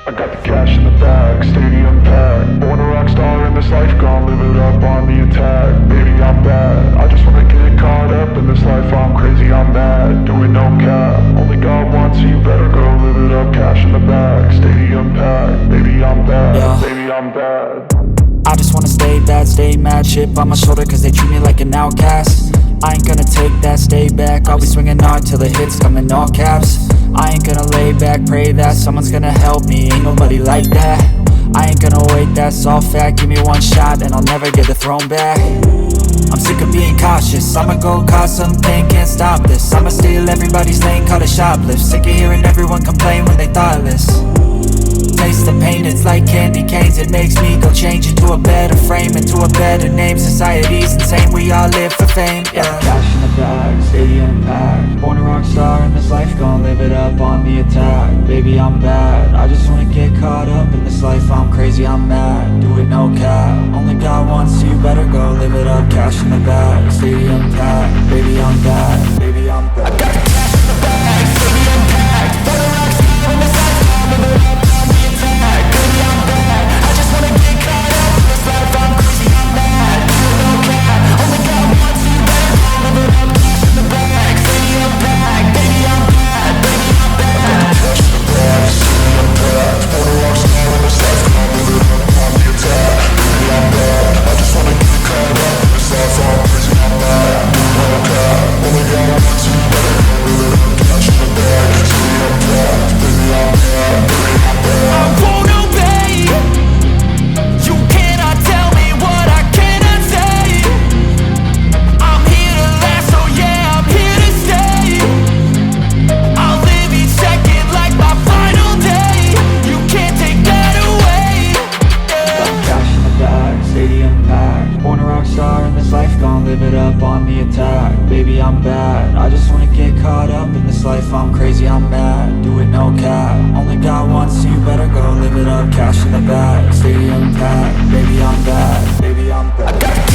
I got the cash in the bag, stadium packed. Born a rock star in this life, gon' live it up on the attack. Baby, I'm bad, I just wanna get caught up in this life. I'm crazy, I'm mad, doing no cap. Only God wants, so you better go live it up. Cash in the bag, stadium packed. Baby, I'm bad, Yeah. baby, I'm bad. I just wanna stay bad, stay mad. Chip on my shoulder cause they treat me like an outcast. I ain't gonna take that, stay back. I'll be swinging hard till the hits come in all caps. I ain't gonna lay back, pray that someone's gonna help me. Ain't nobody like that. I ain't gonna wait, that's all fact. Give me one shot and I'll never get the throne back. I'm sick of being cautious, I'ma go cause something, can't stop this. I'ma steal everybody's lane, call it shoplift. Sick of hearing everyone complain when they thoughtless. Taste the pain, it's like candy canes. It makes me go change into a better frame, into a better name. Society's insane, we all live for fame, yeah. Cash in the bag, stadium packed. Born a rock star in this life, gon' live it up on the attack. Baby, I'm bad, I just wanna get caught up in this life. I'm crazy, I'm mad, do it no cap. Only God wants, so you better go live it up. Cash in the bag, stadium packed. Baby, I'm bad, baby, I'm bad. I got the cash in the bag, stadium packed. Born a rock star in this life, gon' live it up. Baby, I'm bad, I just wanna get caught up in this life. I'm crazy, I'm mad, do it no cap. Only God wants, you better go live it up. Cash in the bag, stadium packed. Baby, I'm bad, baby, I'm bad. Cash in the bag, stadium packed. Born a rock star in this life, gon' live it up on the attack. Baby, I'm bad, I just wanna get caught up in this life. I'm crazy, I'm mad, do it no cap. Only God wants, you better go live it up. Cash in the bag, stadium packed. Baby, I'm bad, baby, I'm bad. I won't obey. You cannot tell me what I cannot say. I'm here to last, so yeah, I'm here to stay. I'll live each second like my final day. You can't take that away, yeah. Cash in the bag, stadium packed. Born a rock star in this life, gon' live it up on the attack. Baby, I'm bad, I just wanna get caught up in this life. I'm crazy, I'm mad, do it no cap. Only God wants, so you better go live it up. Cash in the bag, stadium packed. Baby, I'm bad, baby, I'm bad. I got